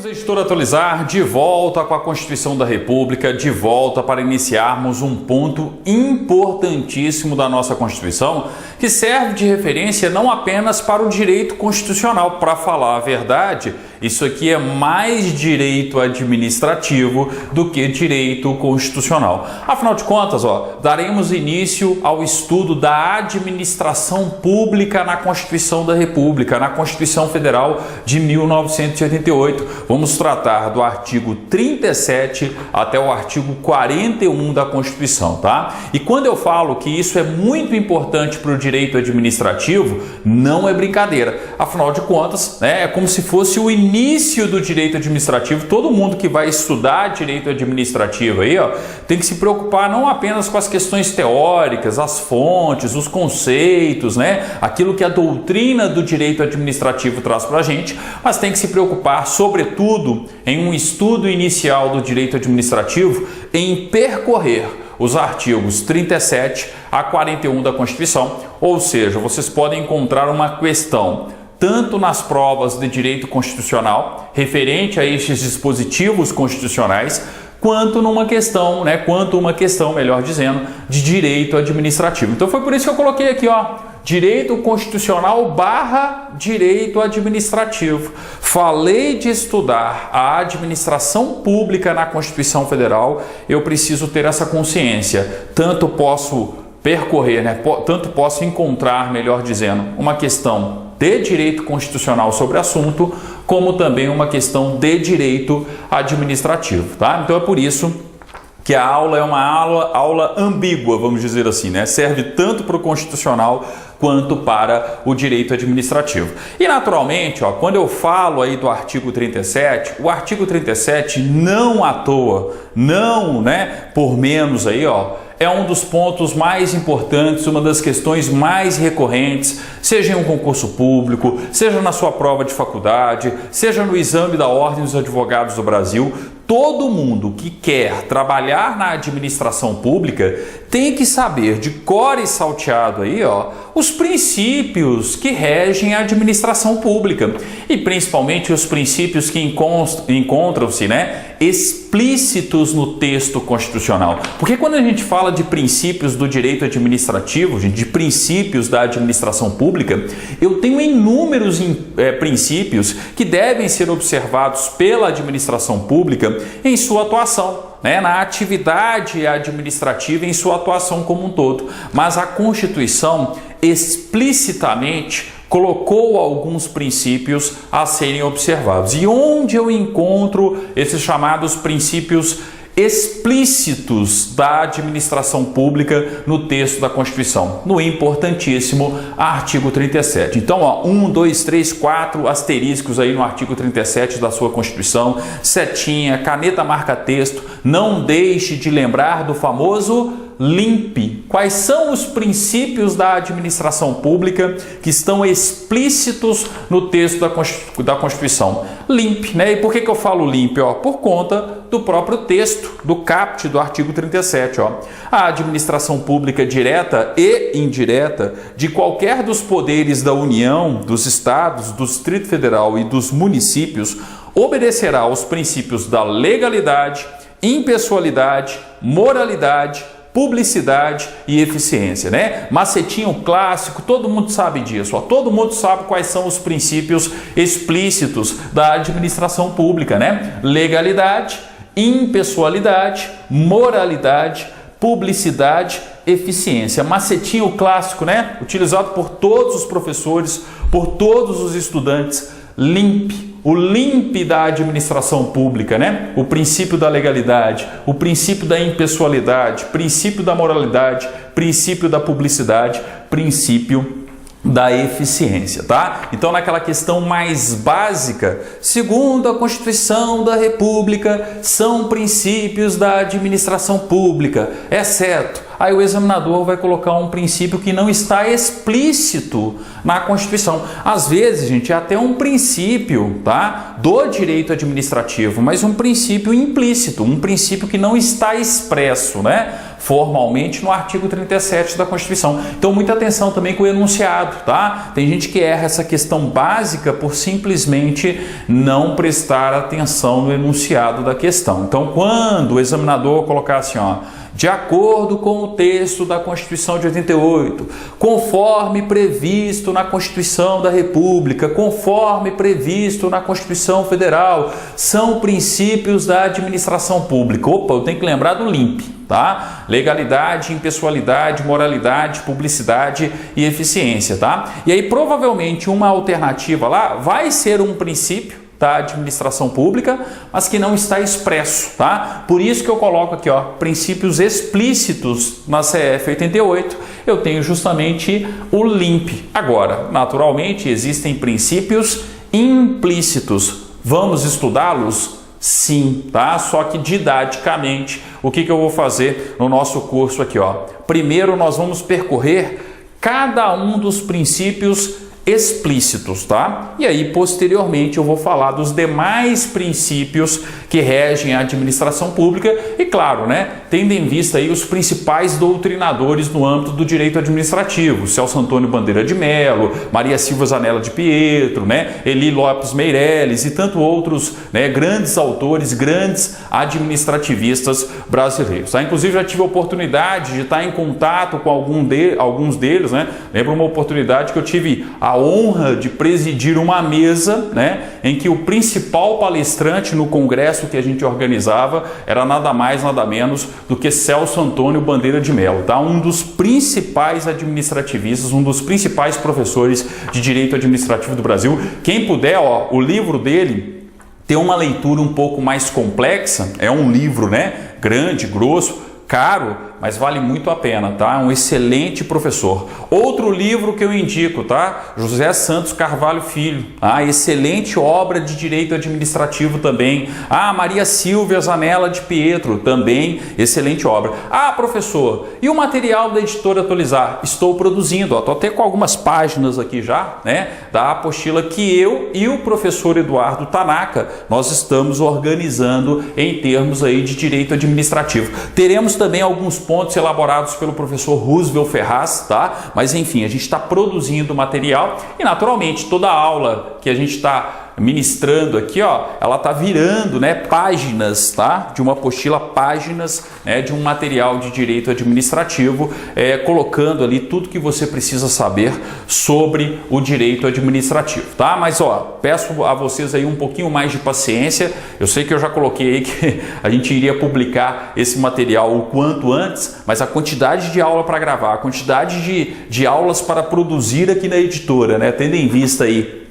Editora Atualizar, de volta com a Constituição da República, de volta para iniciarmos um ponto importantíssimo da nossa Constituição, que serve de referência não apenas para o direito constitucional. Para falar a verdade, isso aqui é mais direito administrativo do que direito constitucional. Afinal de contas, daremos início ao estudo da administração pública na Constituição da República, na Constituição Federal de 1988. Vamos tratar do artigo 37 até o artigo 41 da Constituição, tá? E quando eu falo que isso é muito importante para o direito administrativo, não é brincadeira. Afinal de contas, é como se fosse o início do direito administrativo. Todo mundo que vai estudar direito administrativo aí, tem que se preocupar não apenas com as questões teóricas, as fontes, os conceitos, aquilo que a doutrina do direito administrativo traz para a gente, mas tem que se preocupar, sobretudo, em um estudo inicial do direito administrativo, em percorrer os artigos 37 a 41 da Constituição, ou seja, vocês podem encontrar uma questão tanto nas provas de direito constitucional, referente a estes dispositivos constitucionais, quanto uma questão, melhor dizendo, de direito administrativo. Então foi por isso que eu coloquei aqui, direito constitucional / direito administrativo. Falei de estudar a administração pública na Constituição Federal, eu preciso ter essa consciência. Tanto posso percorrer, tanto posso encontrar, melhor dizendo, uma questão de direito constitucional sobre o assunto, como também uma questão de direito administrativo, tá? Então é por isso que a aula é uma aula ambígua, vamos dizer assim, Serve tanto para o constitucional quanto para o direito administrativo. E naturalmente, quando eu falo aí do artigo 37, o artigo 37 não à toa, não, por menos aí, é um dos pontos mais importantes, uma das questões mais recorrentes, seja em um concurso público, seja na sua prova de faculdade, seja no exame da Ordem dos Advogados do Brasil. Todo mundo que quer trabalhar na administração pública tem que saber de cor e salteado aí, os princípios que regem a administração pública e principalmente os princípios que encontram-se, explícitos no texto constitucional. Porque quando a gente fala de princípios do direito administrativo, de princípios da administração pública, eu tenho inúmeros princípios que devem ser observados pela administração pública em sua atuação, na atividade administrativa, em sua atuação como um todo. Mas a Constituição explicitamente colocou alguns princípios a serem observados. E onde eu encontro esses chamados princípios explícitos da administração pública no texto da Constituição? No importantíssimo artigo 37. Então, 1, 2, 3, 4 asteriscos aí no artigo 37 da sua Constituição, setinha, caneta marca-texto, não deixe de lembrar do famoso LIMP. Quais são os princípios da administração pública que estão explícitos no texto da Constituição? LIMP, E por que eu falo LIMP? Por conta do próprio texto, do caput do artigo 37. A administração pública direta e indireta de qualquer dos poderes da União, dos Estados, do Distrito Federal e dos municípios obedecerá aos princípios da legalidade, impessoalidade, moralidade, publicidade e eficiência, Macetinho clássico, todo mundo sabe disso, todo mundo sabe quais são os princípios explícitos da administração pública, Legalidade, impessoalidade, moralidade, publicidade, eficiência. Macetinho clássico, utilizado por todos os professores, por todos os estudantes. LIMP. O LIMP da administração pública, O princípio da legalidade, o princípio da impessoalidade, princípio da moralidade, princípio da publicidade, princípio da eficiência, tá? Então, naquela questão mais básica, segundo a Constituição da República, são princípios da administração pública, exceto. Aí o examinador vai colocar um princípio que não está explícito na Constituição. Às vezes, gente, é até um princípio, tá, do direito administrativo, mas um princípio implícito, um princípio que não está expresso, formalmente no artigo 37 da Constituição. Então, muita atenção também com o enunciado, tá? Tem gente que erra essa questão básica por simplesmente não prestar atenção no enunciado da questão. Então, quando o examinador colocar assim, ó, de acordo com o texto da Constituição de 88, conforme previsto na Constituição da República, conforme previsto na Constituição Federal, são princípios da administração pública. Opa, eu tenho que lembrar do LIMP, tá? Legalidade, impessoalidade, moralidade, publicidade e eficiência, tá? E aí, provavelmente, uma alternativa lá vai ser um princípio da administração pública, mas que não está expresso, tá? Por isso que eu coloco aqui, ó, princípios explícitos na CF 88, eu tenho justamente o LIMP. Agora, naturalmente, existem princípios implícitos. Vamos estudá-los? Sim, tá? Só que didaticamente, o que eu vou fazer no nosso curso aqui, ó? Primeiro, nós vamos percorrer cada um dos princípios explícitos, tá? E aí, posteriormente, eu vou falar dos demais princípios que regem a administração pública e, claro, né, tendo em vista aí os principais doutrinadores no âmbito do direito administrativo, Celso Antônio Bandeira de Mello, Maria Silva Zanella de Pietro, né, Eli Lopes Meirelles e tanto outros, né, grandes autores, grandes administrativistas brasileiros, tá? Inclusive, já tive a oportunidade de estar em contato com alguns deles, né? Lembro uma oportunidade que eu tive a honra de presidir uma mesa, né, em que o principal palestrante no congresso que a gente organizava era nada mais, nada menos do que Celso Antônio Bandeira de Mello, tá? Um dos principais administrativistas, um dos principais professores de direito administrativo do Brasil. Quem puder, ó, o livro dele tem uma leitura um pouco mais complexa, é um livro, né, grande, grosso, caro, mas vale muito a pena, tá? Um excelente professor. Outro livro que eu indico, tá? José Santos Carvalho Filho, excelente obra de direito administrativo também. Maria Silva Zanella de Pietro, também excelente obra. Professor, e o material da editora Atualizar? Estou produzindo, ó, tô até com algumas páginas aqui já, né, da apostila que eu e o professor Eduardo Tanaka, nós estamos organizando em termos aí de direito administrativo. Teremos também alguns pontos elaborados pelo professor Roosevelt Ferraz, tá? Mas enfim, a gente está produzindo material e naturalmente toda aula que a gente está ministrando aqui, ó, ela tá virando, né, páginas, tá? De uma apostila, páginas, né, de um material de direito administrativo, colocando ali tudo que você precisa saber sobre o direito administrativo, tá? Mas ó, peço a vocês aí um pouquinho mais de paciência. Eu sei que eu já coloquei aí que a gente iria publicar esse material o quanto antes, mas a quantidade de aula para gravar, a quantidade de aulas para produzir aqui na editora, né, tendo em vista aí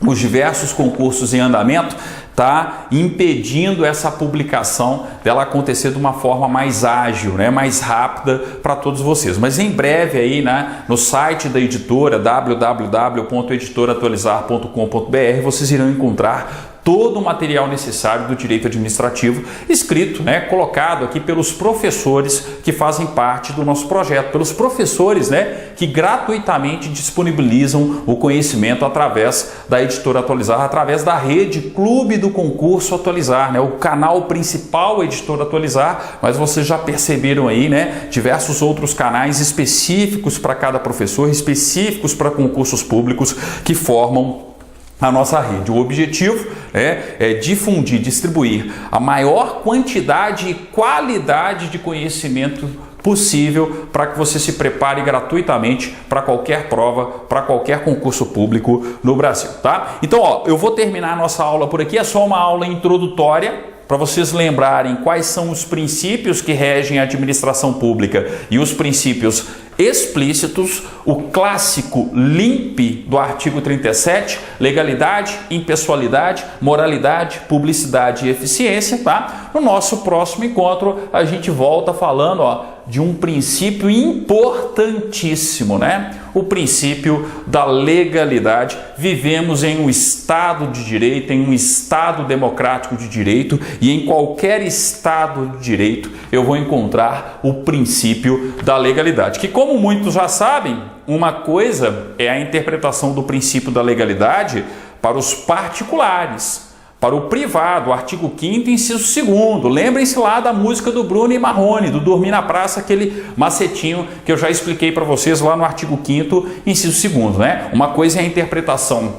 os diversos concursos em andamento, está impedindo essa publicação dela acontecer de uma forma mais ágil, né, mais rápida para todos vocês. Mas em breve aí, né, no site da editora, www.editoraatualizar.com.br, vocês irão encontrar todo o material necessário do direito administrativo, escrito, né, colocado aqui pelos professores que fazem parte do nosso projeto, pelos professores, né, que gratuitamente disponibilizam o conhecimento através da Editora Atualizar, através da rede Clube do Concurso Atualizar, né, o canal principal Editora Atualizar, mas vocês já perceberam aí, né, diversos outros canais específicos para cada professor, específicos para concursos públicos que formam a nossa rede. O objetivo é difundir, distribuir a maior quantidade e qualidade de conhecimento possível para que você se prepare gratuitamente para qualquer prova, para qualquer concurso público no Brasil, tá? Então, ó, eu vou terminar a nossa aula por aqui, é só uma aula introdutória, para vocês lembrarem quais são os princípios que regem a administração pública e os princípios explícitos, o clássico LIMP do artigo 37, legalidade, impessoalidade, moralidade, publicidade e eficiência, tá? No nosso próximo encontro a gente volta falando, ó, de um princípio importantíssimo, né? O princípio da legalidade. Vivemos em um Estado de direito, em um Estado democrático de direito, e em qualquer Estado de direito eu vou encontrar o princípio da legalidade, que, como muitos já sabem, uma coisa é a interpretação do princípio da legalidade para os particulares. Para o privado, artigo 5º, inciso 2º. Lembrem-se lá da música do Bruno e Marrone, do Dormir na Praça, aquele macetinho que eu já expliquei para vocês lá no artigo 5º, inciso 2º, né? Uma coisa é a interpretação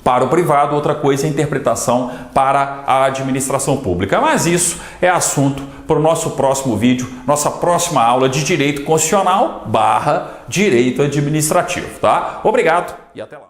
para o privado, outra coisa é a interpretação para a administração pública. Mas isso é assunto para o nosso próximo vídeo, nossa próxima aula de Direito Constitucional / Direito Administrativo, tá? Obrigado e até lá.